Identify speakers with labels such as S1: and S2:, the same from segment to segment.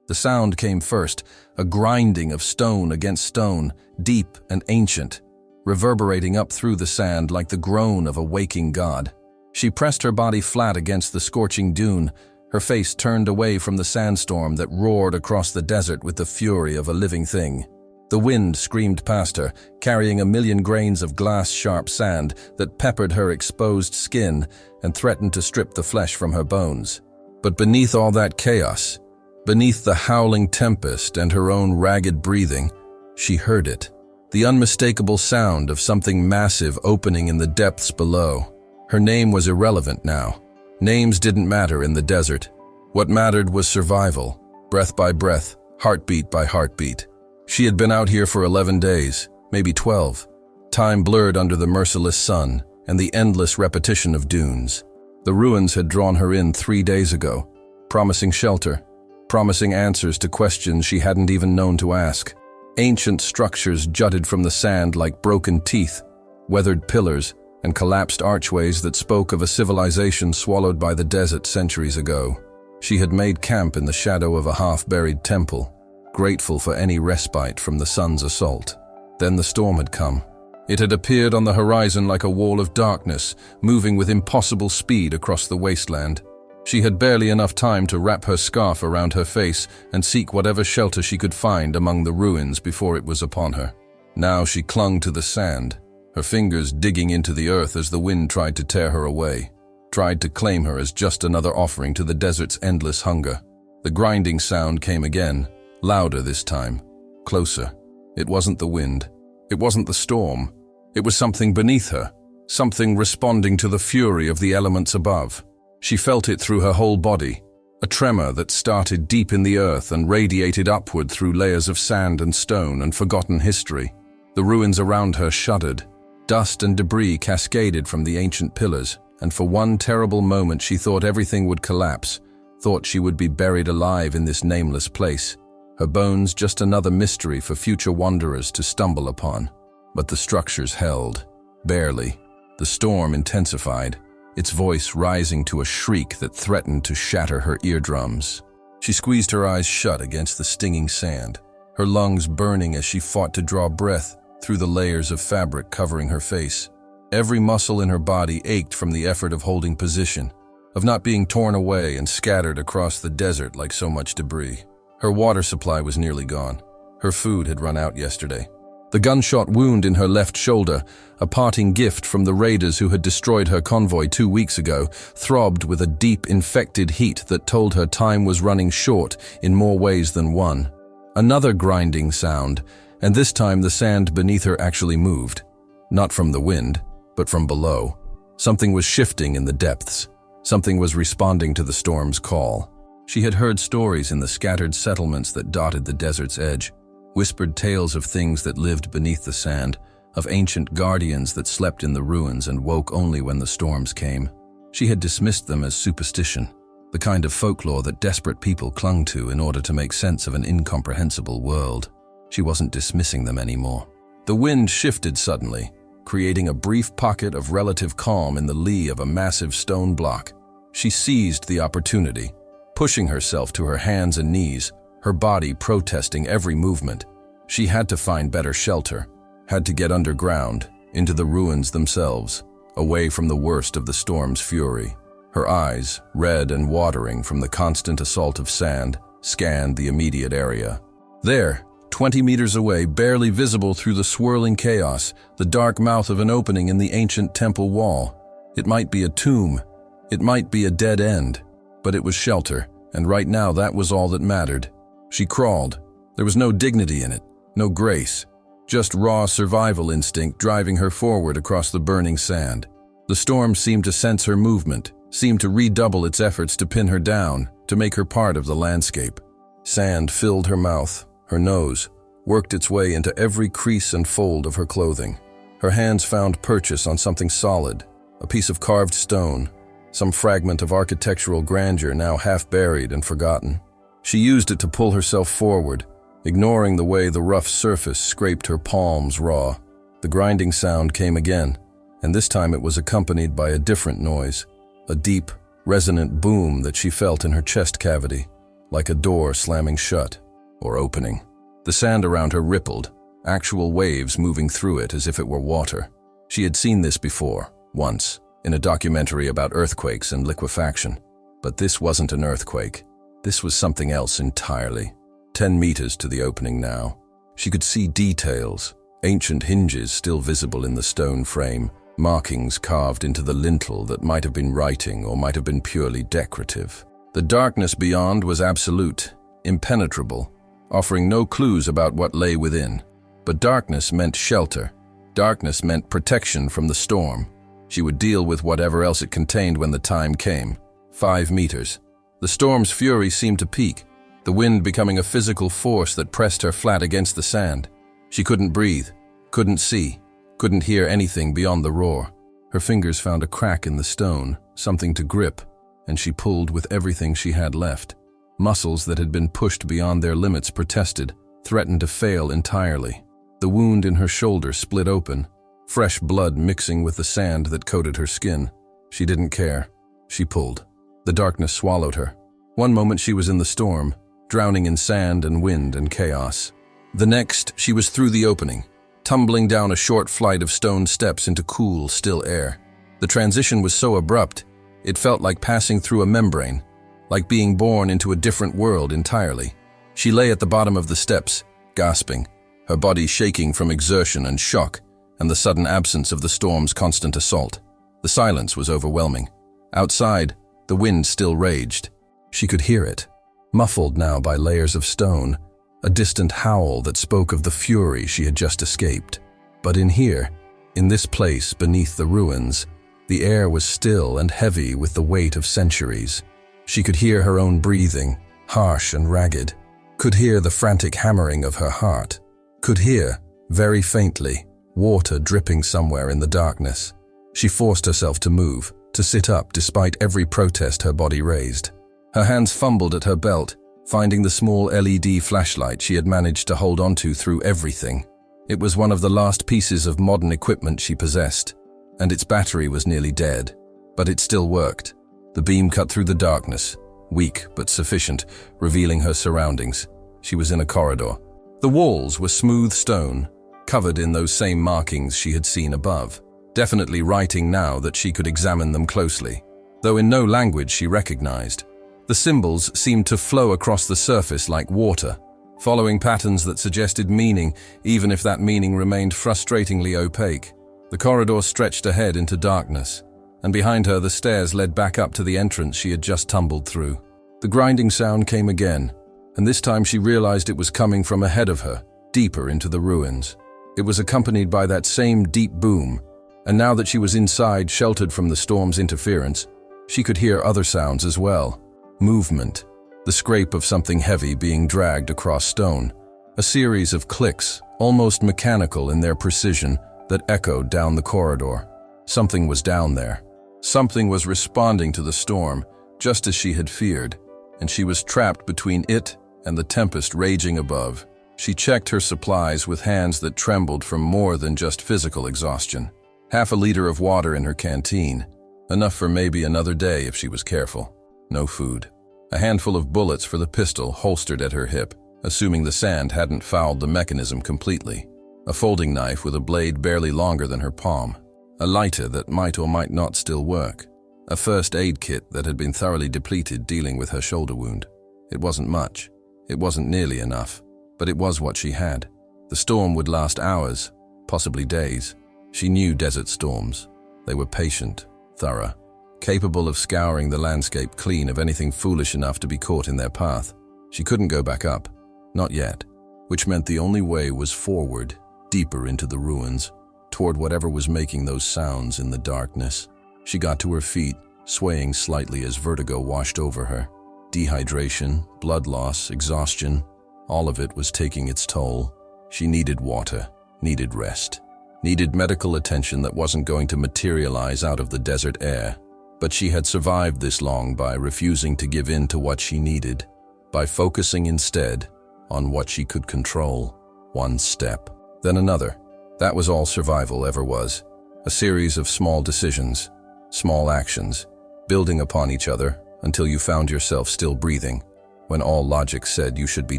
S1: The sound came first, a grinding of stone against stone, deep and ancient, reverberating up through the sand like the groan of a waking god. She pressed her body flat against the scorching dune, her face turned away from the sandstorm that roared across the desert with the fury of a living thing. The wind screamed past her, carrying 1,000,000 grains of glass-sharp sand that peppered her exposed skin and threatened to strip the flesh from her bones. But beneath all that chaos, beneath the howling tempest and her own ragged breathing, she heard it. The unmistakable sound of something massive opening in the depths below. Her name was irrelevant now. Names didn't matter in the desert. What mattered was survival, breath by breath, heartbeat by heartbeat. She had been out here for 11 days, maybe 12. Time blurred under the merciless sun and the endless repetition of dunes. The ruins had drawn her in 3 days ago, promising shelter, promising answers to questions she hadn't even known to ask. Ancient structures jutted from the sand like broken teeth, weathered pillars, and collapsed archways that spoke of a civilization swallowed by the desert centuries ago. She had made camp in the shadow of a half-buried temple, grateful for any respite from the sun's assault. Then the storm had come. It had appeared on the horizon like a wall of darkness, moving with impossible speed across the wasteland. She had barely enough time to wrap her scarf around her face and seek whatever shelter she could find among the ruins before it was upon her. Now she clung to the sand, her fingers digging into the earth as the wind tried to tear her away, tried to claim her as just another offering to the desert's endless hunger. The grinding sound came again, louder this time, closer. It wasn't the wind. It wasn't the storm. It was something beneath her, something responding to the fury of the elements above. She felt it through her whole body, a tremor that started deep in the earth and radiated upward through layers of sand and stone and forgotten history. The ruins around her shuddered. Dust and debris cascaded from the ancient pillars, and for one terrible moment she thought everything would collapse, thought she would be buried alive in this nameless place, her bones just another mystery for future wanderers to stumble upon. But the structures held, barely. The storm intensified, its voice rising to a shriek that threatened to shatter her eardrums. She squeezed her eyes shut against the stinging sand, her lungs burning as she fought to draw breath through the layers of fabric covering her face. Every muscle in her body ached from the effort of holding position, of not being torn away and scattered across the desert like so much debris. Her water supply was nearly gone. Her food had run out yesterday. The gunshot wound in her left shoulder, a parting gift from the raiders who had destroyed her convoy 2 weeks ago, throbbed with a deep, infected heat that told her time was running short in more ways than one. Another grinding sound, and this time the sand beneath her actually moved. Not from the wind, but from below. Something was shifting in the depths. Something was responding to the storm's call. She had heard stories in the scattered settlements that dotted the desert's edge, whispered tales of things that lived beneath the sand, of ancient guardians that slept in the ruins and woke only when the storms came. She had dismissed them as superstition, the kind of folklore that desperate people clung to in order to make sense of an incomprehensible world. She wasn't dismissing them anymore. The wind shifted suddenly, creating a brief pocket of relative calm in the lee of a massive stone block. She seized the opportunity, pushing herself to her hands and knees, her body protesting every movement. She had to find better shelter, had to get underground, into the ruins themselves, away from the worst of the storm's fury. Her eyes, red and watering from the constant assault of sand, scanned the immediate area. There, 20 meters away, barely visible through the swirling chaos, the dark mouth of an opening in the ancient temple wall. It might be a tomb, it might be a dead end, but it was shelter, and right now that was all that mattered. She crawled. There was no dignity in it, no grace, just raw survival instinct driving her forward across the burning sand. The storm seemed to sense her movement, seemed to redouble its efforts to pin her down, to make her part of the landscape. Sand filled her mouth, her nose, worked its way into every crease and fold of her clothing. Her hands found purchase on something solid, a piece of carved stone, some fragment of architectural grandeur now half buried and forgotten. She used it to pull herself forward, ignoring the way the rough surface scraped her palms raw. The grinding sound came again, and this time it was accompanied by a different noise, a deep, resonant boom that she felt in her chest cavity, like a door slamming shut or opening. The sand around her rippled, actual waves moving through it as if it were water. She had seen this before, once, in a documentary about earthquakes and liquefaction. But this wasn't an earthquake. This was something else entirely. 10 meters to the opening now. She could see details, ancient hinges still visible in the stone frame, markings carved into the lintel that might have been writing or might have been purely decorative. The darkness beyond was absolute, impenetrable, offering no clues about what lay within. But darkness meant shelter. Darkness meant protection from the storm. She would deal with whatever else it contained when the time came. 5 meters. The storm's fury seemed to peak, the wind becoming a physical force that pressed her flat against the sand. She couldn't breathe, couldn't see, couldn't hear anything beyond the roar. Her fingers found a crack in the stone, something to grip, and she pulled with everything she had left. Muscles that had been pushed beyond their limits protested, threatened to fail entirely. The wound in her shoulder split open, fresh blood mixing with the sand that coated her skin. She didn't care. She pulled. The darkness swallowed her. One moment she was in the storm, drowning in sand and wind and chaos. The next, she was through the opening, tumbling down a short flight of stone steps into cool, still air. The transition was so abrupt, it felt like passing through a membrane, like being born into a different world entirely. She lay at the bottom of the steps, gasping, her body shaking from exertion and shock, and the sudden absence of the storm's constant assault. The silence was overwhelming. Outside, the wind still raged. She could hear it, muffled now by layers of stone, a distant howl that spoke of the fury she had just escaped. But in here, in this place beneath the ruins, the air was still and heavy with the weight of centuries. She could hear her own breathing, harsh and ragged, could hear the frantic hammering of her heart, could hear, very faintly, water dripping somewhere in the darkness. She forced herself to move, to sit up despite every protest her body raised. Her hands fumbled at her belt, finding the small LED flashlight she had managed to hold onto through everything. It was one of the last pieces of modern equipment she possessed, and its battery was nearly dead. But it still worked. The beam cut through the darkness, weak but sufficient, revealing her surroundings. She was in a corridor. The walls were smooth stone, covered in those same markings she had seen above, definitely writing now that she could examine them closely, though in no language she recognized. The symbols seemed to flow across the surface like water, following patterns that suggested meaning, even if that meaning remained frustratingly opaque. The corridor stretched ahead into darkness, and behind her the stairs led back up to the entrance she had just tumbled through. The grinding sound came again, and this time she realized it was coming from ahead of her, deeper into the ruins. It was accompanied by that same deep boom, and now that she was inside, sheltered from the storm's interference, she could hear other sounds as well. Movement, the scrape of something heavy being dragged across stone, a series of clicks, almost mechanical in their precision, that echoed down the corridor. Something was down there. Something was responding to the storm, just as she had feared, and she was trapped between it and the tempest raging above. She checked her supplies with hands that trembled from more than just physical exhaustion. 1/2 liter of water in her canteen, enough for maybe another day if she was careful. No food. A handful of bullets for the pistol holstered at her hip, assuming the sand hadn't fouled the mechanism completely. A folding knife with a blade barely longer than her palm. A lighter that might or might not still work. A first aid kit that had been thoroughly depleted dealing with her shoulder wound. It wasn't much. It wasn't nearly enough. But it was what she had. The storm would last hours, possibly days. She knew desert storms. They were patient, thorough, capable of scouring the landscape clean of anything foolish enough to be caught in their path. She couldn't go back up. Not yet. Which meant the only way was forward, deeper into the ruins, toward whatever was making those sounds in the darkness. She got to her feet, swaying slightly as vertigo washed over her. Dehydration, blood loss, exhaustion, all of it was taking its toll. She needed water, needed rest, needed medical attention that wasn't going to materialize out of the desert air. But she had survived this long by refusing to give in to what she needed, by focusing instead on what she could control. One step, then another. That was all survival ever was. A series of small decisions, small actions, building upon each other until you found yourself still breathing. when all logic said you should be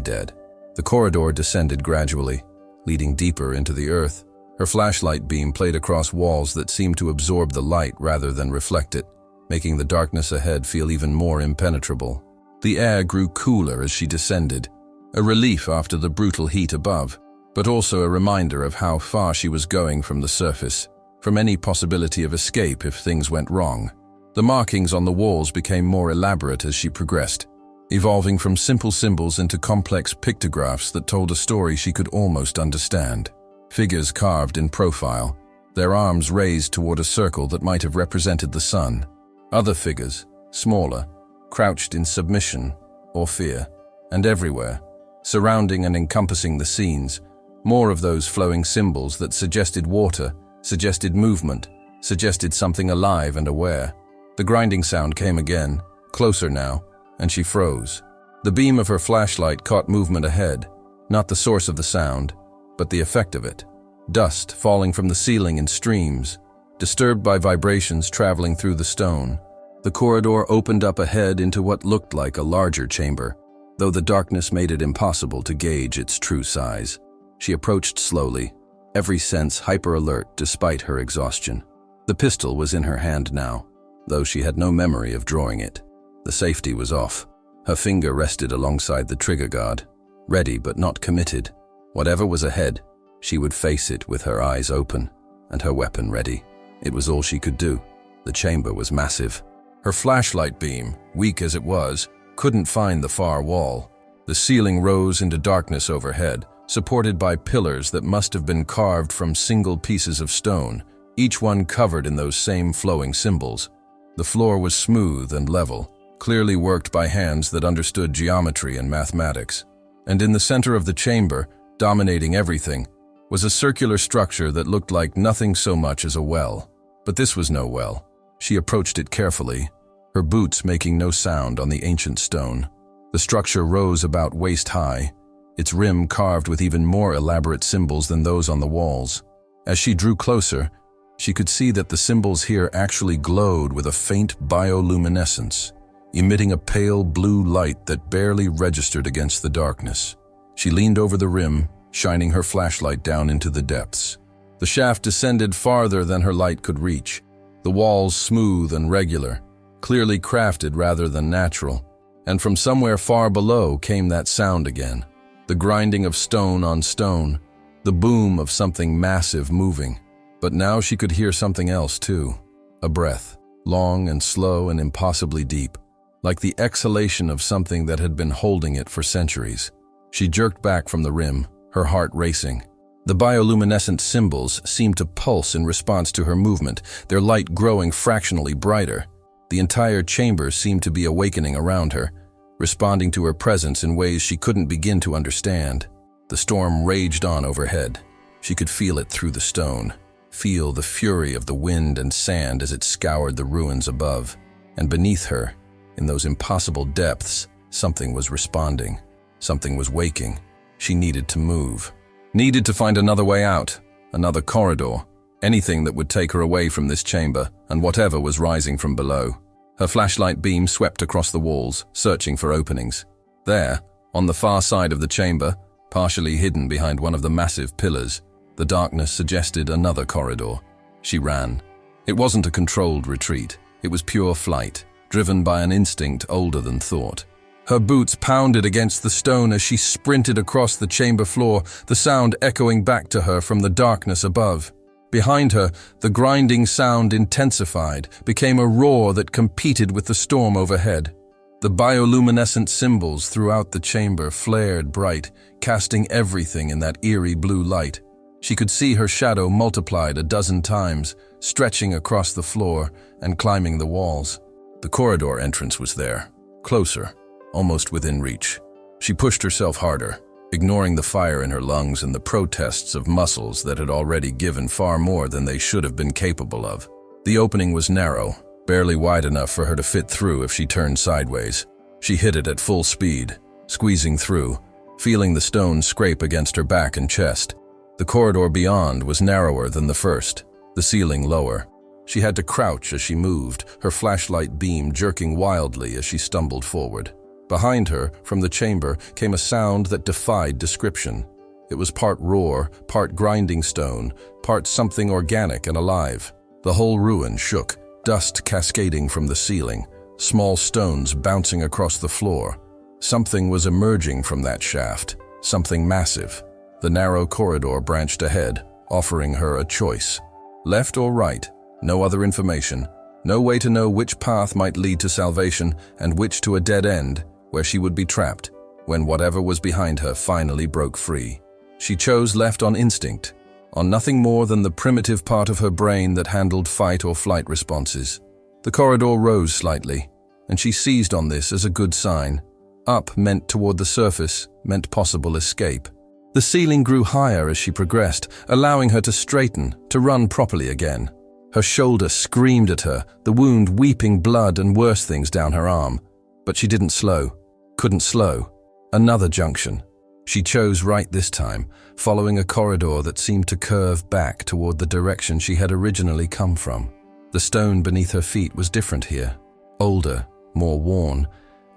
S1: dead. The corridor descended gradually, leading deeper into the earth. Her flashlight beam played across walls that seemed to absorb the light rather than reflect it, making the darkness ahead feel even more impenetrable. The air grew cooler as she descended, a relief after the brutal heat above, but also a reminder of how far she was going from the surface, from any possibility of escape if things went wrong. The markings on the walls became more elaborate as she progressed, evolving from simple symbols into complex pictographs that told a story she could almost understand. Figures carved in profile, their arms raised toward a circle that might have represented the sun. Other figures, smaller, crouched in submission or fear, and everywhere, surrounding and encompassing the scenes, more of those flowing symbols that suggested water, suggested movement, suggested something alive and aware. The grinding sound came again, closer now, and she froze. The beam of her flashlight caught movement ahead, not the source of the sound, but the effect of it. Dust falling from the ceiling in streams, disturbed by vibrations traveling through the stone. The corridor opened up ahead into what looked like a larger chamber, though the darkness made it impossible to gauge its true size. She approached slowly, every sense hyper-alert despite her exhaustion. The pistol was in her hand now, though she had no memory of drawing it. The safety was off. Her finger rested alongside the trigger guard, ready but not committed. Whatever was ahead, she would face it with her eyes open and her weapon ready. It was all she could do. The chamber was massive. Her flashlight beam, weak as it was, couldn't find the far wall. The ceiling rose into darkness overhead, supported by pillars that must have been carved from single pieces of stone, each one covered in those same flowing symbols. The floor was smooth and level, clearly worked by hands that understood geometry and mathematics. And in the center of the chamber, dominating everything, was a circular structure that looked like nothing so much as a well. But this was no well. She approached it carefully, her boots making no sound on the ancient stone. The structure rose about waist-high, its rim carved with even more elaborate symbols than those on the walls. As she drew closer, she could see that the symbols here actually glowed with a faint bioluminescence, emitting a pale blue light that barely registered against the darkness. She leaned over the rim, shining her flashlight down into the depths. The shaft descended farther than her light could reach, the walls smooth and regular, clearly crafted rather than natural, and from somewhere far below came that sound again, the grinding of stone on stone, the boom of something massive moving. But now she could hear something else too, a breath, long and slow and impossibly deep, like the exhalation of something that had been holding it for centuries. She jerked back from the rim, her heart racing. The bioluminescent symbols seemed to pulse in response to her movement, their light growing fractionally brighter. The entire chamber seemed to be awakening around her, responding to her presence in ways she couldn't begin to understand. The storm raged on overhead. She could feel it through the stone, feel the fury of the wind and sand as it scoured the ruins above. And beneath her, in those impossible depths, something was responding. Something was waking. She needed to move. Needed to find another way out, another corridor, anything that would take her away from this chamber and whatever was rising from below. Her flashlight beam swept across the walls, searching for openings. There, on the far side of the chamber, partially hidden behind one of the massive pillars, the darkness suggested another corridor. She ran. It wasn't a controlled retreat. It was pure flight, driven by an instinct older than thought. Her boots pounded against the stone as she sprinted across the chamber floor, the sound echoing back to her from the darkness above. Behind her, the grinding sound intensified, became a roar that competed with the storm overhead. The bioluminescent symbols throughout the chamber flared bright, casting everything in that eerie blue light. She could see her shadow multiplied a dozen times, stretching across the floor and climbing the walls. The corridor entrance was there, closer, almost within reach. She pushed herself harder, ignoring the fire in her lungs and the protests of muscles that had already given far more than they should have been capable of. The opening was narrow, barely wide enough for her to fit through if she turned sideways. She hit it at full speed, squeezing through, feeling the stone scrape against her back and chest. The corridor beyond was narrower than the first, the ceiling lower. She had to crouch as she moved, her flashlight beam jerking wildly as she stumbled forward. Behind her, from the chamber, came a sound that defied description. It was part roar, part grinding stone, part something organic and alive. The whole ruin shook, dust cascading from the ceiling, small stones bouncing across the floor. Something was emerging from that shaft, something massive. The narrow corridor branched ahead, offering her a choice. Left or right, no other information, no way to know which path might lead to salvation and which to a dead end, where she would be trapped, when whatever was behind her finally broke free. She chose left on instinct, on nothing more than the primitive part of her brain that handled fight or flight responses. The corridor rose slightly, and she seized on this as a good sign. Up meant toward the surface, meant possible escape. The ceiling grew higher as she progressed, allowing her to straighten, to run properly again. Her shoulder screamed at her, the wound weeping blood and worse things down her arm. But she didn't slow, couldn't slow. Another junction. She chose right this time, following a corridor that seemed to curve back toward the direction she had originally come from. The stone beneath her feet was different here, older, more worn,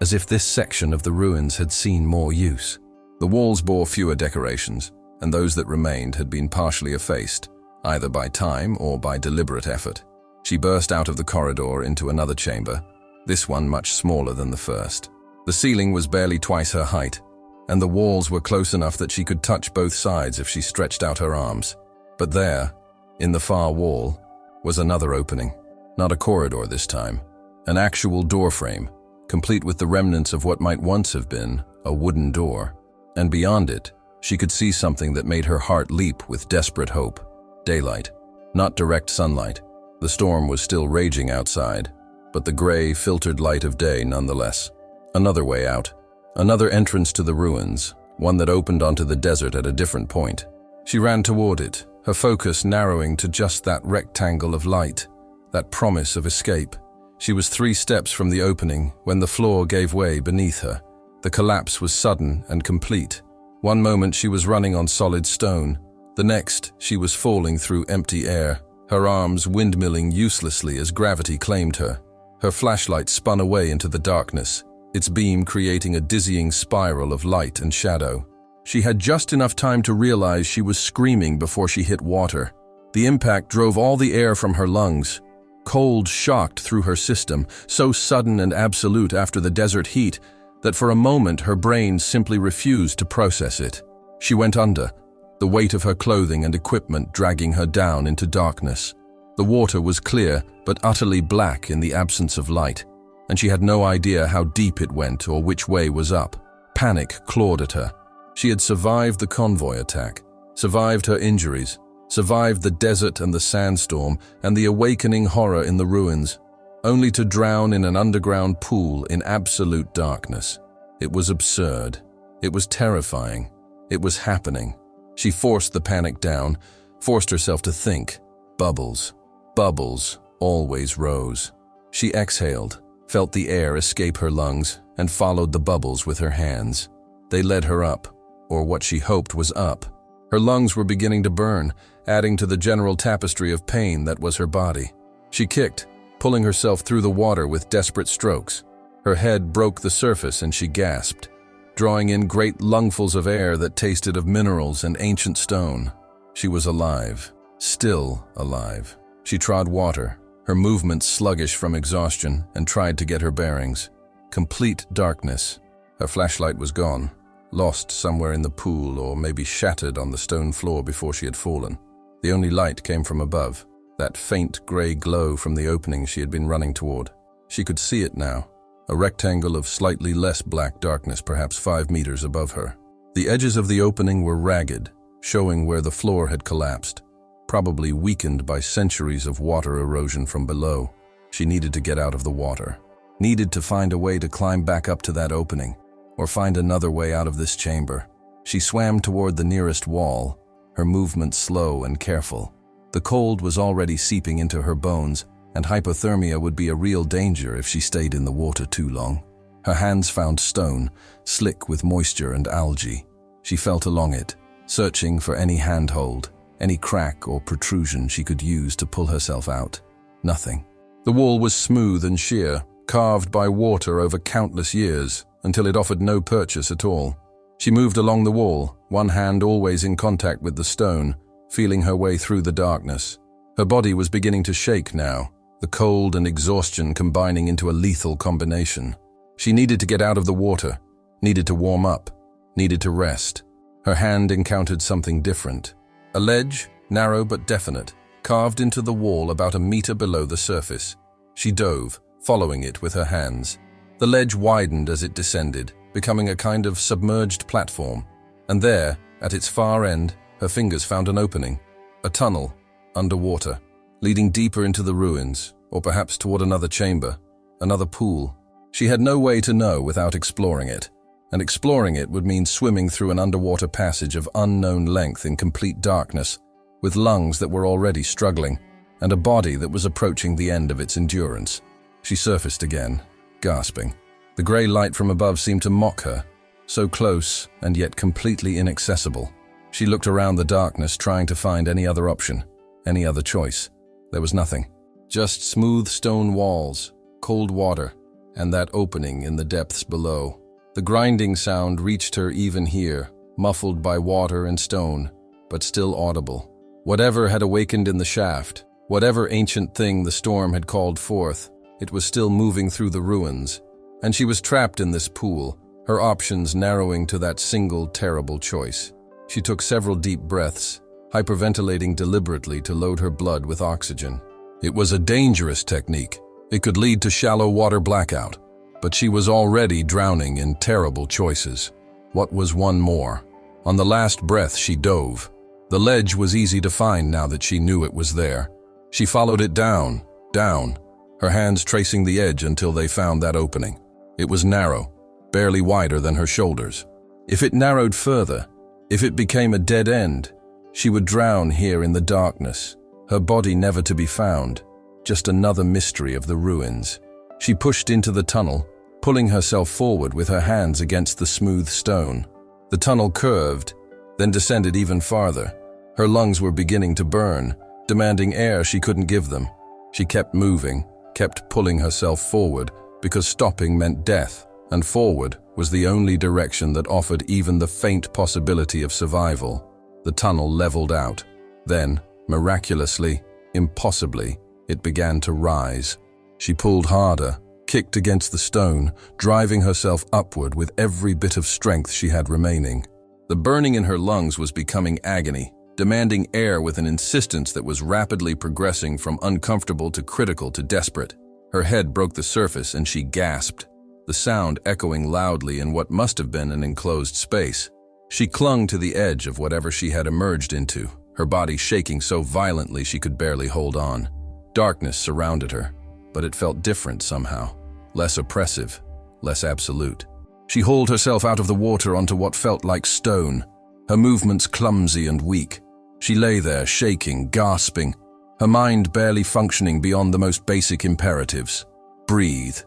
S1: as if this section of the ruins had seen more use. The walls bore fewer decorations, and those that remained had been partially effaced, either by time or by deliberate effort. She burst out of the corridor into another chamber, this one much smaller than the first. The ceiling was barely twice her height, and the walls were close enough that she could touch both sides if she stretched out her arms. But there, in the far wall, was another opening. Not a corridor this time, an actual doorframe, complete with the remnants of what might once have been a wooden door. And beyond it, she could see something that made her heart leap with desperate hope. Daylight, not direct sunlight. The storm was still raging outside, but the gray, filtered light of day nonetheless. Another way out, another entrance to the ruins, one that opened onto the desert at a different point. She ran toward it, her focus narrowing to just that rectangle of light, that promise of escape. She was 3 steps from the opening when the floor gave way beneath her. The collapse was sudden and complete. One moment she was running on solid stone. The next, she was falling through empty air, her arms windmilling uselessly as gravity claimed her. Her flashlight spun away into the darkness, its beam creating a dizzying spiral of light and shadow. She had just enough time to realize she was screaming before she hit water. The impact drove all the air from her lungs. Cold shocked through her system, so sudden and absolute after the desert heat that for a moment her brain simply refused to process it. She went under, the weight of her clothing and equipment dragging her down into darkness. The water was clear but utterly black in the absence of light, and she had no idea how deep it went or which way was up. Panic clawed at her. She had survived the convoy attack, survived her injuries, survived the desert and the sandstorm and the awakening horror in the ruins, only to drown in an underground pool in absolute darkness. It was absurd. It was terrifying. It was happening. She forced the panic down, forced herself to think. Bubbles. Bubbles always rose. She exhaled, felt the air escape her lungs, and followed the bubbles with her hands. They led her up, or what she hoped was up. Her lungs were beginning to burn, adding to the general tapestry of pain that was her body. She kicked, pulling herself through the water with desperate strokes. Her head broke the surface and she gasped, drawing in great lungfuls of air that tasted of minerals and ancient stone. She was alive, still alive. She trod water, her movements sluggish from exhaustion, and tried to get her bearings. Complete darkness. Her flashlight was gone, lost somewhere in the pool or maybe shattered on the stone floor before she had fallen. The only light came from above, that faint gray glow from the opening she had been running toward. She could see it now, a rectangle of slightly less black darkness perhaps 5 meters above her. The edges of the opening were ragged, showing where the floor had collapsed, probably weakened by centuries of water erosion from below. She needed to get out of the water, needed to find a way to climb back up to that opening, or find another way out of this chamber. She swam toward the nearest wall, her movement slow and careful. The cold was already seeping into her bones, and hypothermia would be a real danger if she stayed in the water too long. Her hands found stone, slick with moisture and algae. She felt along it, searching for any handhold, any crack or protrusion she could use to pull herself out. Nothing. The wall was smooth and sheer, carved by water over countless years, until it offered no purchase at all. She moved along the wall, one hand always in contact with the stone, feeling her way through the darkness. Her body was beginning to shake now, the cold and exhaustion combining into a lethal combination. She needed to get out of the water, needed to warm up, needed to rest. Her hand encountered something different. A ledge, narrow but definite, carved into the wall about a meter below the surface. She dove, following it with her hands. The ledge widened as it descended, becoming a kind of submerged platform. And there, at its far end, her fingers found an opening. A tunnel, underwater, leading deeper into the ruins, or perhaps toward another chamber, another pool. She had no way to know without exploring it, and exploring it would mean swimming through an underwater passage of unknown length in complete darkness, with lungs that were already struggling, and a body that was approaching the end of its endurance. She surfaced again, gasping. The grey light from above seemed to mock her, so close and yet completely inaccessible. She looked around the darkness, trying to find any other option, any other choice. There was nothing. Just smooth stone walls, cold water, and that opening in the depths below. The grinding sound reached her even here, muffled by water and stone, but still audible. Whatever had awakened in the shaft, whatever ancient thing the storm had called forth, it was still moving through the ruins, and she was trapped in this pool, her options narrowing to that single terrible choice. She took several deep breaths, hyperventilating deliberately to load her blood with oxygen. It was a dangerous technique. It could lead to shallow water blackout, but she was already drowning in terrible choices. What was one more? On the last breath, she dove. The ledge was easy to find now that she knew it was there. She followed it down, her hands tracing the edge until they found that opening. It was narrow, barely wider than her shoulders. If it narrowed further, if it became a dead end, she would drown here in the darkness, her body never to be found, just another mystery of the ruins. She pushed into the tunnel, pulling herself forward with her hands against the smooth stone. The tunnel curved, then descended even farther. Her lungs were beginning to burn, demanding air she couldn't give them. She kept moving, kept pulling herself forward, because stopping meant death, and forward was the only direction that offered even the faint possibility of survival. The tunnel leveled out. Then, miraculously, impossibly, it began to rise. She pulled harder, kicked against the stone, driving herself upward with every bit of strength she had remaining. The burning in her lungs was becoming agony, demanding air with an insistence that was rapidly progressing from uncomfortable to critical to desperate. Her head broke the surface and she gasped, the sound echoing loudly in what must have been an enclosed space. She clung to the edge of whatever she had emerged into, her body shaking so violently she could barely hold on. Darkness surrounded her, but it felt different somehow, less oppressive, less absolute. She hauled herself out of the water onto what felt like stone, her movements clumsy and weak. She lay there, shaking, gasping, her mind barely functioning beyond the most basic imperatives. Breathe,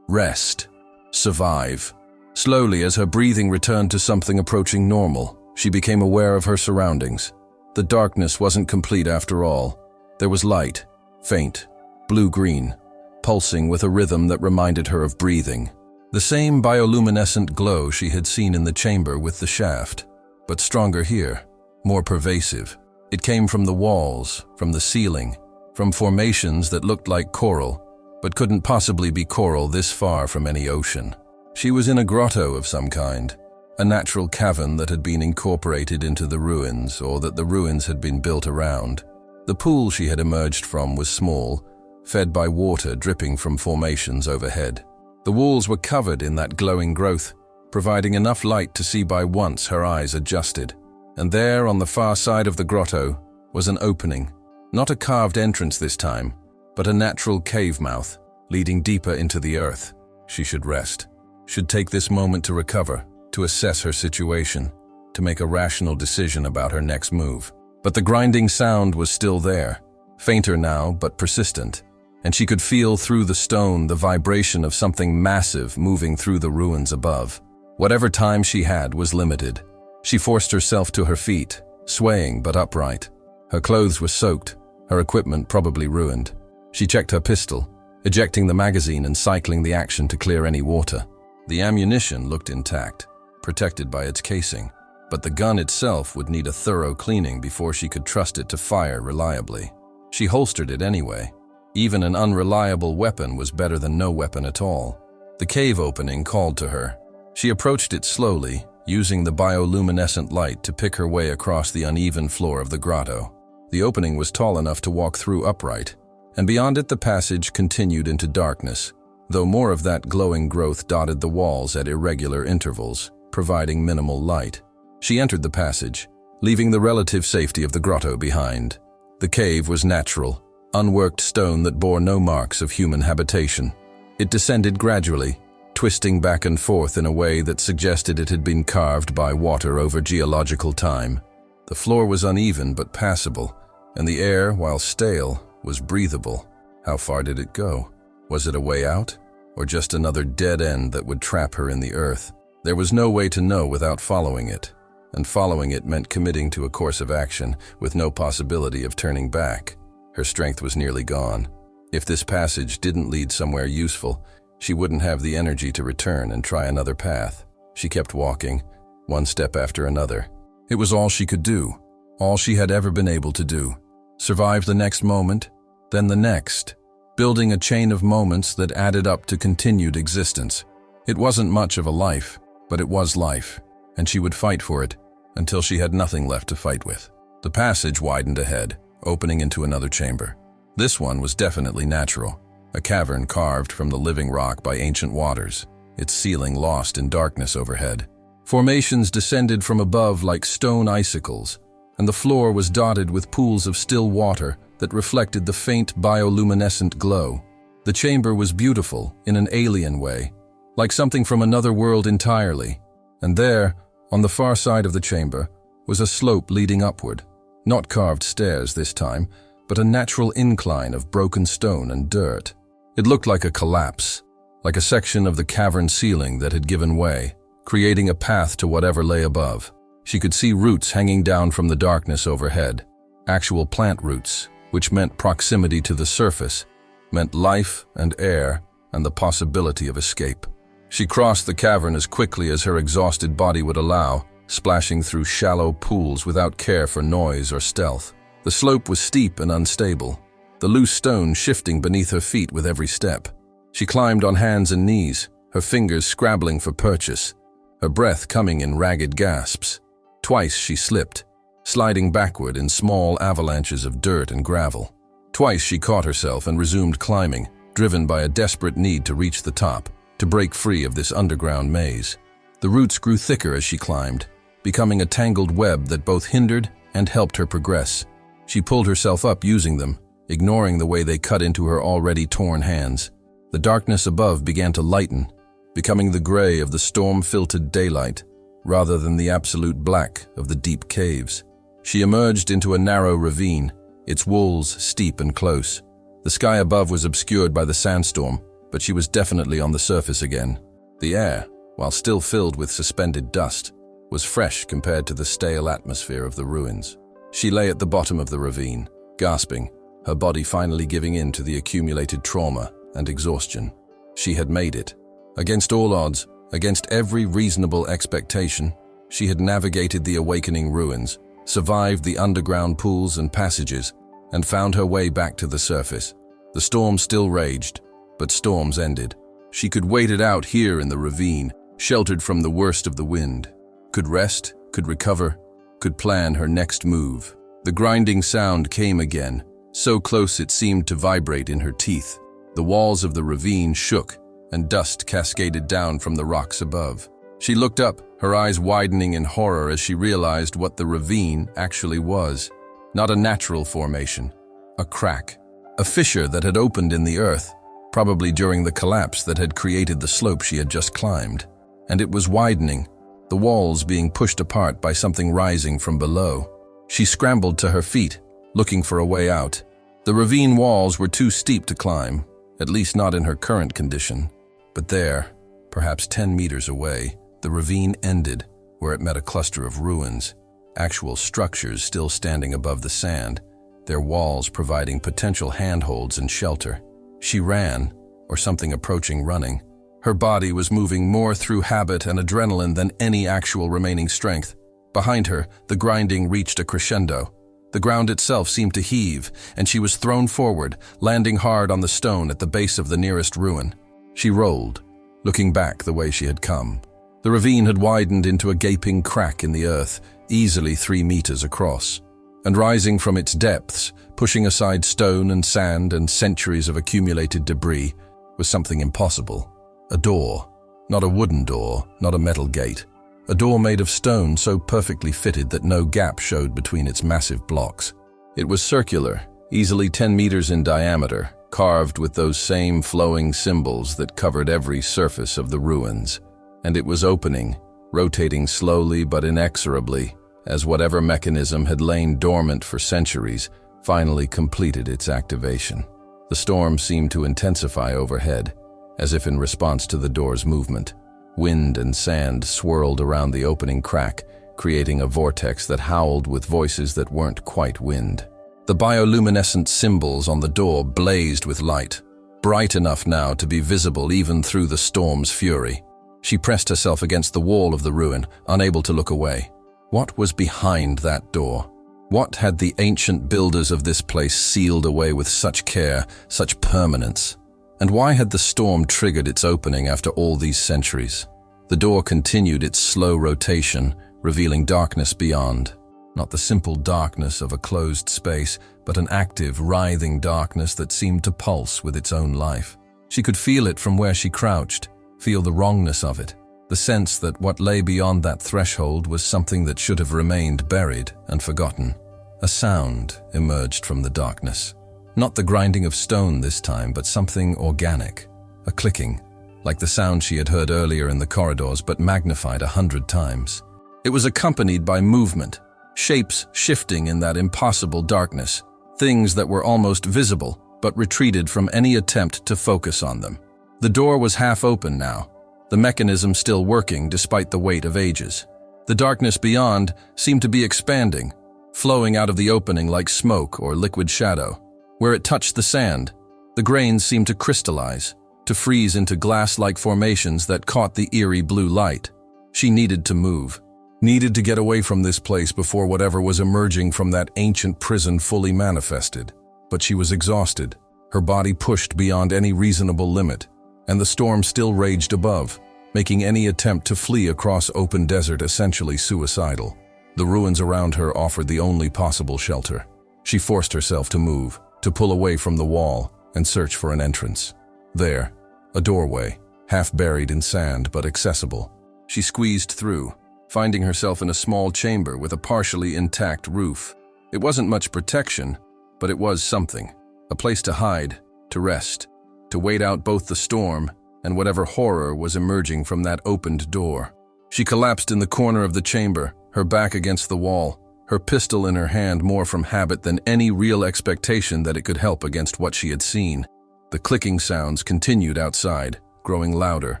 S1: rest, survive. Slowly, as her breathing returned to something approaching normal, she became aware of her surroundings. The darkness wasn't complete after all. There was light, faint, blue-green, pulsing with a rhythm that reminded her of breathing. The same bioluminescent glow she had seen in the chamber with the shaft, but stronger here, more pervasive. It came from the walls, from the ceiling, from formations that looked like coral, but couldn't possibly be coral this far from any ocean. She was in a grotto of some kind, a natural cavern that had been incorporated into the ruins, or that the ruins had been built around. The pool she had emerged from was small, fed by water dripping from formations overhead. The walls were covered in that glowing growth, providing enough light to see by once her eyes adjusted. And there, on the far side of the grotto, was an opening. Not a carved entrance this time, but a natural cave mouth, leading deeper into the earth. She should rest. Should take this moment to recover, to assess her situation, to make a rational decision about her next move. But the grinding sound was still there, fainter now but persistent, and she could feel through the stone the vibration of something massive moving through the ruins above. Whatever time she had was limited. She forced herself to her feet, swaying but upright. Her clothes were soaked, her equipment probably ruined. She checked her pistol, ejecting the magazine and cycling the action to clear any water. The ammunition looked intact, protected by its casing, but the gun itself would need a thorough cleaning before she could trust it to fire reliably. She holstered it anyway. Even an unreliable weapon was better than no weapon at all. The cave opening called to her. She approached it slowly, using the bioluminescent light to pick her way across the uneven floor of the grotto. The opening was tall enough to walk through upright, and beyond it the passage continued into darkness, though more of that glowing growth dotted the walls at irregular intervals, providing minimal light. She entered the passage, leaving the relative safety of the grotto behind. The cave was natural, unworked stone that bore no marks of human habitation. It descended gradually, twisting back and forth in a way that suggested it had been carved by water over geological time. The floor was uneven but passable, and the air, while stale, was breathable. How far did it go? Was it a way out, or just another dead end that would trap her in the earth? There was no way to know without following it, and following it meant committing to a course of action with no possibility of turning back. Her strength was nearly gone. If this passage didn't lead somewhere useful, she wouldn't have the energy to return and try another path. She kept walking, one step after another. It was all she could do, all she had ever been able to do. Survive the next moment, then the next, building a chain of moments that added up to continued existence. It wasn't much of a life, but it was life, and she would fight for it until she had nothing left to fight with. The passage widened ahead, opening into another chamber. This one was definitely natural, a cavern carved from the living rock by ancient waters, its ceiling lost in darkness overhead. Formations descended from above like stone icicles, and the floor was dotted with pools of still water that reflected the faint bioluminescent glow. The chamber was beautiful in an alien way, like something from another world entirely, and there, on the far side of the chamber, was a slope leading upward. Not carved stairs this time, but a natural incline of broken stone and dirt. It looked like a collapse, like a section of the cavern ceiling that had given way, creating a path to whatever lay above. She could see roots hanging down from the darkness overhead, actual plant roots, which meant proximity to the surface, meant life and air and the possibility of escape. She crossed the cavern as quickly as her exhausted body would allow, splashing through shallow pools without care for noise or stealth. The slope was steep and unstable, the loose stone shifting beneath her feet with every step. She climbed on hands and knees, her fingers scrabbling for purchase, her breath coming in ragged gasps. Twice she slipped, sliding backward in small avalanches of dirt and gravel. Twice she caught herself and resumed climbing, driven by a desperate need to reach the top, to break free of this underground maze. The roots grew thicker as she climbed, becoming a tangled web that both hindered and helped her progress. She pulled herself up using them, ignoring the way they cut into her already torn hands. The darkness above began to lighten, becoming the gray of the storm-filtered daylight, rather than the absolute black of the deep caves. She emerged into a narrow ravine, its walls steep and close. The sky above was obscured by the sandstorm, but she was definitely on the surface again. The air, while still filled with suspended dust, was fresh compared to the stale atmosphere of the ruins. She lay at the bottom of the ravine, gasping, her body finally giving in to the accumulated trauma and exhaustion. She had made it. Against all odds, against every reasonable expectation, she had navigated the awakening ruins, survived the underground pools and passages, and found her way back to the surface. The storm still raged, but storms ended. She could wait it out here in the ravine, sheltered from the worst of the wind. Could rest, could recover, could plan her next move. The grinding sound came again, so close it seemed to vibrate in her teeth. The walls of the ravine shook, and dust cascaded down from the rocks above. She looked up, her eyes widening in horror as she realized what the ravine actually was. Not a natural formation, a crack, a fissure that had opened in the earth, probably during the collapse that had created the slope she had just climbed. And it was widening, the walls being pushed apart by something rising from below. She scrambled to her feet, looking for a way out. The ravine walls were too steep to climb, at least not in her current condition. But there, perhaps 10 meters away, the ravine ended, where it met a cluster of ruins, actual structures still standing above the sand, their walls providing potential handholds and shelter. She ran, or something approaching running, Her body was moving more through habit and adrenaline than any actual remaining strength. Behind her, the grinding reached a crescendo. The ground itself seemed to heave, and she was thrown forward, landing hard on the stone at the base of the nearest ruin. She rolled, looking back the way she had come. The ravine had widened into a gaping crack in the earth, easily 3 meters across. And rising from its depths, pushing aside stone and sand and centuries of accumulated debris, was something impossible. A door. Not a wooden door, not a metal gate. A door made of stone so perfectly fitted that no gap showed between its massive blocks. It was circular, easily 10 meters in diameter, carved with those same flowing symbols that covered every surface of the ruins. And it was opening, rotating slowly but inexorably, as whatever mechanism had lain dormant for centuries finally completed its activation. The storm seemed to intensify overhead, as if in response to the door's movement. Wind and sand swirled around the opening crack, creating a vortex that howled with voices that weren't quite wind. The bioluminescent symbols on the door blazed with light, bright enough now to be visible even through the storm's fury. She pressed herself against the wall of the ruin, unable to look away. What was behind that door? What had the ancient builders of this place sealed away with such care, such permanence? And why had the storm triggered its opening after all these centuries? The door continued its slow rotation, revealing darkness beyond. Not the simple darkness of a closed space, but an active, writhing darkness that seemed to pulse with its own life. She could feel it from where she crouched, feel the wrongness of it, the sense that what lay beyond that threshold was something that should have remained buried and forgotten. A sound emerged from the darkness. Not the grinding of stone this time, but something organic. A clicking, like the sound she had heard earlier in the corridors, but magnified 100 times. It was accompanied by movement, shapes shifting in that impossible darkness, things that were almost visible, but retreated from any attempt to focus on them. The door was half open now, the mechanism still working despite the weight of ages. The darkness beyond seemed to be expanding, flowing out of the opening like smoke or liquid shadow. Where it touched the sand, the grains seemed to crystallize, to freeze into glass-like formations that caught the eerie blue light. She needed to move, needed to get away from this place before whatever was emerging from that ancient prison fully manifested. But she was exhausted, her body pushed beyond any reasonable limit, and the storm still raged above, making any attempt to flee across open desert essentially suicidal. The ruins around her offered the only possible shelter. She forced herself to move, to pull away from the wall and search for an entrance. There, a doorway, half buried in sand but accessible. She squeezed through, finding herself in a small chamber with a partially intact roof. It wasn't much protection, but it was something. A place to hide, to rest, to wait out both the storm and whatever horror was emerging from that opened door. She collapsed in the corner of the chamber, her back against the wall, her pistol in her hand more from habit than any real expectation that it could help against what she had seen. The clicking sounds continued outside, growing louder,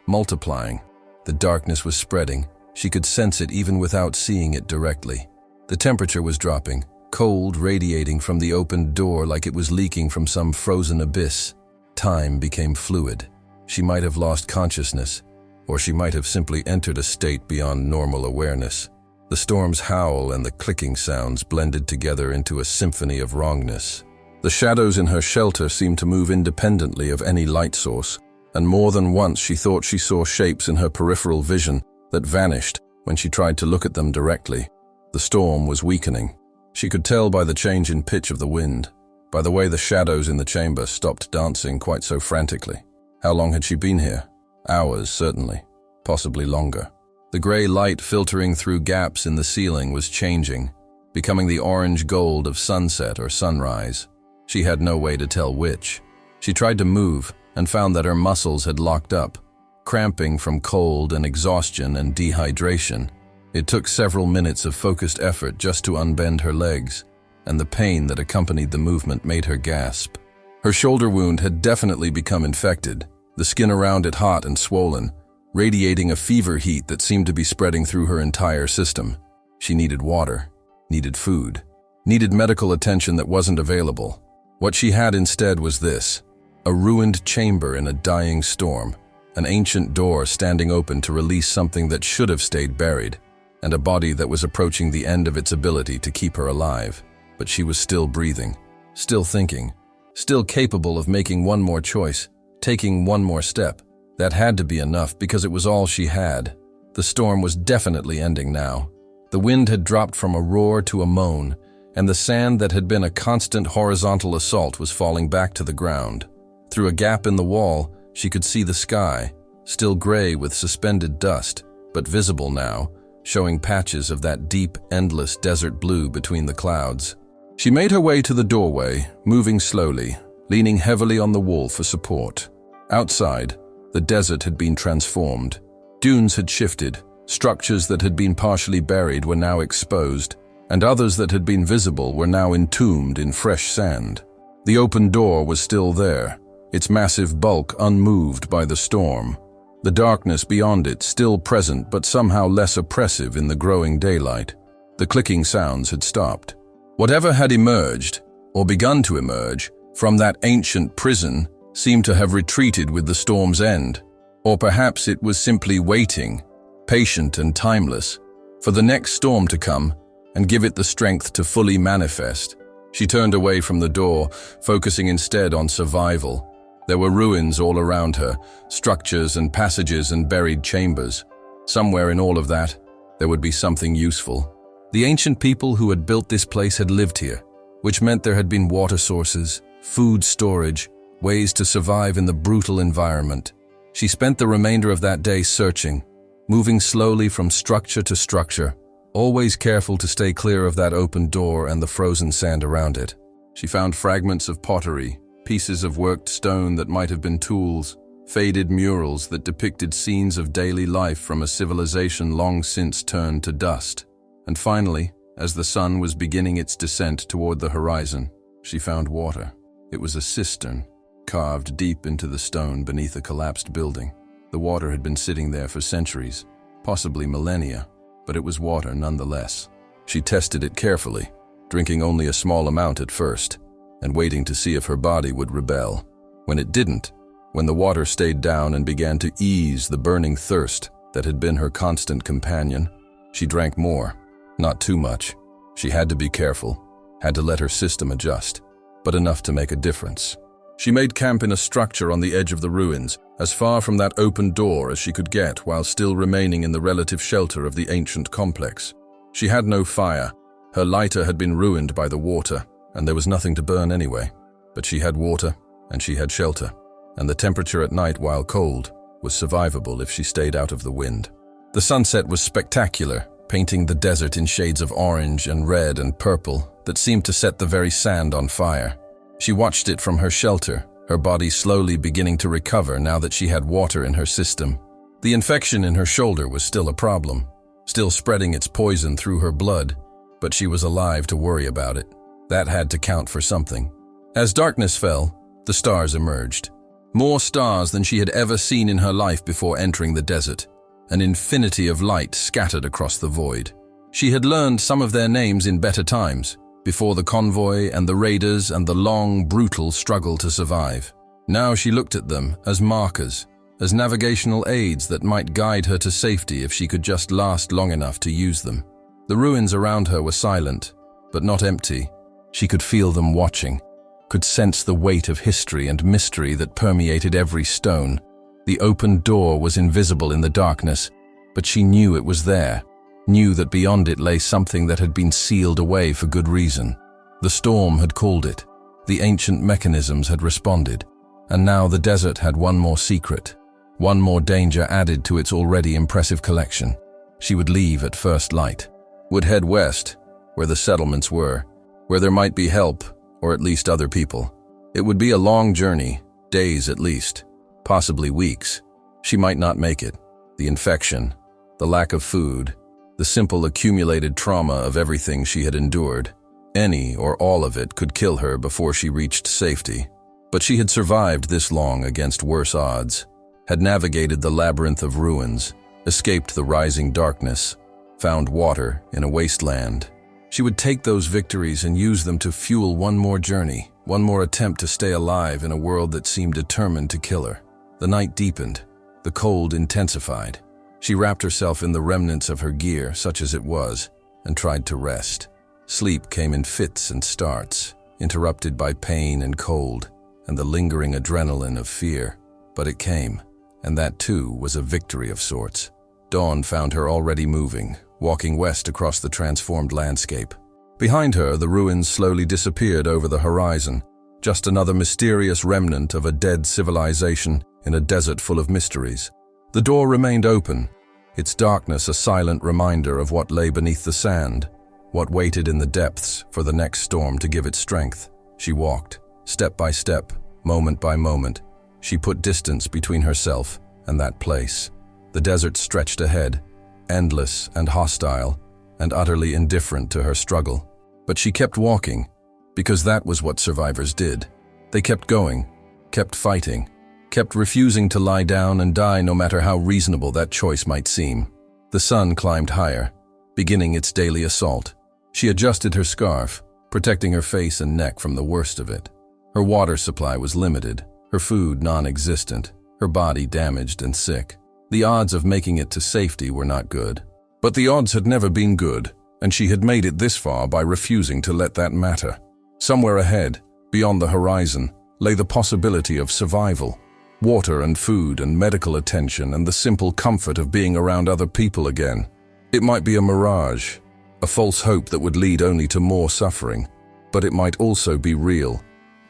S1: multiplying. The darkness was spreading. She could sense it even without seeing it directly. The temperature was dropping, cold radiating from the opened door like it was leaking from some frozen abyss. Time became fluid. She might have lost consciousness, or she might have simply entered a state beyond normal awareness. The storm's howl and the clicking sounds blended together into a symphony of wrongness. The shadows in her shelter seemed to move independently of any light source, and more than once she thought she saw shapes in her peripheral vision that vanished when she tried to look at them directly. The storm was weakening. She could tell by the change in pitch of the wind, by the way the shadows in the chamber stopped dancing quite so frantically. How long had she been here? Hours, certainly. Possibly longer. The gray light filtering through gaps in the ceiling was changing, becoming the orange gold of sunset or sunrise. She had no way to tell which. She tried to move and found that her muscles had locked up, cramping from cold and exhaustion and dehydration. It took several minutes of focused effort just to unbend her legs, and the pain that accompanied the movement made her gasp. Her shoulder wound had definitely become infected, the skin around it hot and swollen, radiating a fever heat that seemed to be spreading through her entire system. She needed water, needed food, needed medical attention that wasn't available. What she had instead was this: a ruined chamber in a dying storm, an ancient door standing open to release something that should have stayed buried, and a body that was approaching the end of its ability to keep her alive. But she was still breathing, still thinking, still capable of making one more choice, taking one more step. That had to be enough because it was all she had. The storm was definitely ending now. The wind had dropped from a roar to a moan, and the sand that had been a constant horizontal assault was falling back to the ground. Through a gap in the wall, she could see the sky, still gray with suspended dust, but visible now, showing patches of that deep, endless desert blue between the clouds. She made her way to the doorway, moving slowly, leaning heavily on the wall for support. Outside, the desert had been transformed. Dunes had shifted, structures that had been partially buried were now exposed, and others that had been visible were now entombed in fresh sand. The open door was still there, its massive bulk unmoved by the storm. The darkness beyond it still present but somehow less oppressive in the growing daylight. The clicking sounds had stopped. Whatever had emerged, or begun to emerge, from that ancient prison seemed to have retreated with the storm's end. Or perhaps it was simply waiting, patient and timeless, for the next storm to come and give it the strength to fully manifest. She turned away from the door, focusing instead on survival. There were ruins all around her, structures and passages and buried chambers. Somewhere in all of that, there would be something useful. The ancient people who had built this place had lived here, which meant there had been water sources, food storage, ways to survive in the brutal environment. She spent the remainder of that day searching, moving slowly from structure to structure, always careful to stay clear of that open door and the frozen sand around it. She found fragments of pottery, pieces of worked stone that might have been tools, faded murals that depicted scenes of daily life from a civilization long since turned to dust. And finally, as the sun was beginning its descent toward the horizon, she found water. It was a cistern, carved deep into the stone beneath a collapsed building. The water had been sitting there for centuries, possibly millennia, but it was water nonetheless. She tested it carefully, drinking only a small amount at first, and waiting to see if her body would rebel. When it didn't, when the water stayed down and began to ease the burning thirst that had been her constant companion, she drank more. Not too much. She had to be careful, had to let her system adjust, but enough to make a difference. She made camp in a structure on the edge of the ruins, as far from that open door as she could get while still remaining in the relative shelter of the ancient complex. She had no fire. Her lighter had been ruined by the water, and there was nothing to burn anyway. But she had water, and she had shelter, and the temperature at night, while cold, was survivable if she stayed out of the wind. The sunset was spectacular, painting the desert in shades of orange and red and purple that seemed to set the very sand on fire. She watched it from her shelter, her body slowly beginning to recover now that she had water in her system. The infection in her shoulder was still a problem, still spreading its poison through her blood, but she was alive to worry about it. That had to count for something. As darkness fell, the stars emerged. More stars than she had ever seen in her life before entering the desert. An infinity of light scattered across the void. She had learned some of their names in better times, before the convoy and the raiders and the long, brutal struggle to survive. Now she looked at them as markers, as navigational aids that might guide her to safety if she could just last long enough to use them. The ruins around her were silent, but not empty. She could feel them watching, could sense the weight of history and mystery that permeated every stone. The open door was invisible in the darkness, but she knew it was there, knew that beyond it lay something that had been sealed away for good reason. The storm had called it, the ancient mechanisms had responded, and now the desert had one more secret, one more danger added to its already impressive collection. She would leave at first light, would head west, where the settlements were, where there might be help, or at least other people. It would be a long journey, days at least, possibly weeks. She might not make it. The infection, the lack of food, the simple accumulated trauma of everything she had endured. Any or all of it could kill her before she reached safety. But she had survived this long against worse odds, had navigated the labyrinth of ruins, escaped the rising darkness, found water in a wasteland. She would take those victories and use them to fuel one more journey, one more attempt to stay alive in a world that seemed determined to kill her. The night deepened, The cold intensified. She wrapped herself in the remnants of her gear, such as it was, and tried to rest. Sleep came in fits and starts, interrupted by pain and cold, and the lingering adrenaline of fear. But it came, and that too was a victory of sorts. Dawn found her already moving, walking west across the transformed landscape. Behind her, the ruins slowly disappeared over the horizon, just another mysterious remnant of a dead civilization in a desert full of mysteries. The door remained open, its darkness a silent reminder of what lay beneath the sand, what waited in the depths for the next storm to give it strength. She walked, step by step, moment by moment. She put distance between herself and that place. The desert stretched ahead, endless and hostile, and utterly indifferent to her struggle. But she kept walking, because that was what survivors did. They kept going, kept fighting, kept refusing to lie down and die no matter how reasonable that choice might seem. The sun climbed higher, beginning its daily assault. She adjusted her scarf, protecting her face and neck from the worst of it. Her water supply was limited, her food non-existent, her body damaged and sick. The odds of making it to safety were not good. But the odds had never been good, and she had made it this far by refusing to let that matter. Somewhere ahead, beyond the horizon, lay the possibility of survival. Water and food and medical attention and the simple comfort of being around other people again. It might be a mirage, a false hope that would lead only to more suffering, but it might also be real,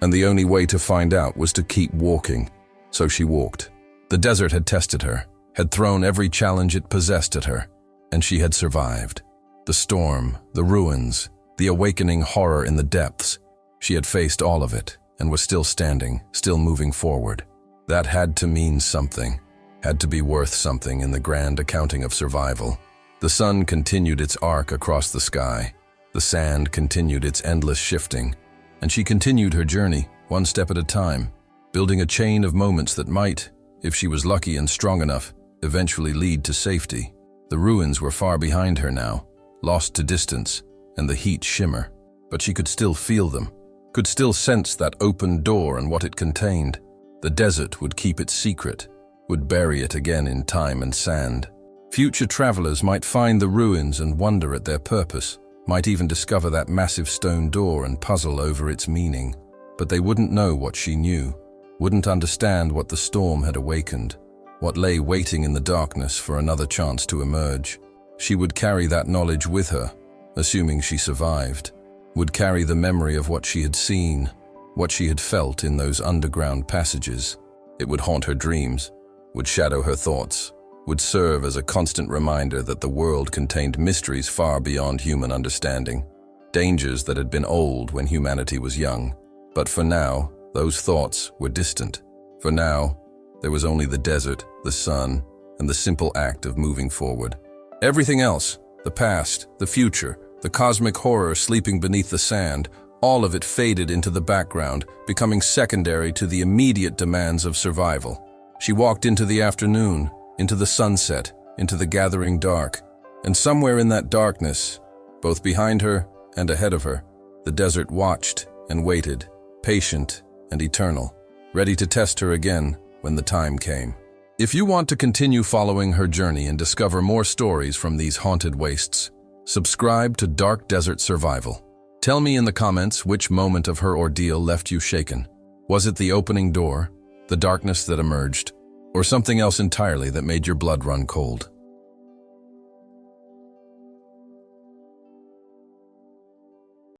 S1: and the only way to find out was to keep walking. So she walked. The desert had tested her, had thrown every challenge it possessed at her, and she had survived. The storm, the ruins, the awakening horror in the depths. She had faced all of it and was still standing, still moving forward. That had to mean something, had to be worth something in the grand accounting of survival. The sun continued its arc across the sky. The sand continued its endless shifting, and she continued her journey, one step at a time, building a chain of moments that might, if she was lucky and strong enough, eventually lead to safety. The ruins were far behind her now, lost to distance and the heat shimmer, but she could still feel them, could still sense that open door and what it contained. The desert would keep its secret, would bury it again in time and sand. Future travelers might find the ruins and wonder at their purpose, might even discover that massive stone door and puzzle over its meaning. But they wouldn't know what she knew, wouldn't understand what the storm had awakened, what lay waiting in the darkness for another chance to emerge. She would carry that knowledge with her, assuming she survived, would carry the memory of what she had seen, what she had felt in those underground passages. It would haunt her dreams, would shadow her thoughts, would serve as a constant reminder that the world contained mysteries far beyond human understanding, dangers that had been old when humanity was young. But for now, those thoughts were distant. For now, there was only the desert, the sun, and the simple act of moving forward. Everything else, the past, the future, the cosmic horror sleeping beneath the sand, all of it faded into the background, becoming secondary to the immediate demands of survival. She walked into the afternoon, into the sunset, into the gathering dark, and somewhere in that darkness, both behind her and ahead of her, the desert watched and waited, patient and eternal, ready to test her again when the time came. If you want to continue following her journey and discover more stories from these haunted wastes, subscribe to Dark Desert Survival. Tell me in the comments which moment of her ordeal left you shaken. Was it the opening door, the darkness that emerged, or something else entirely that made your blood run cold?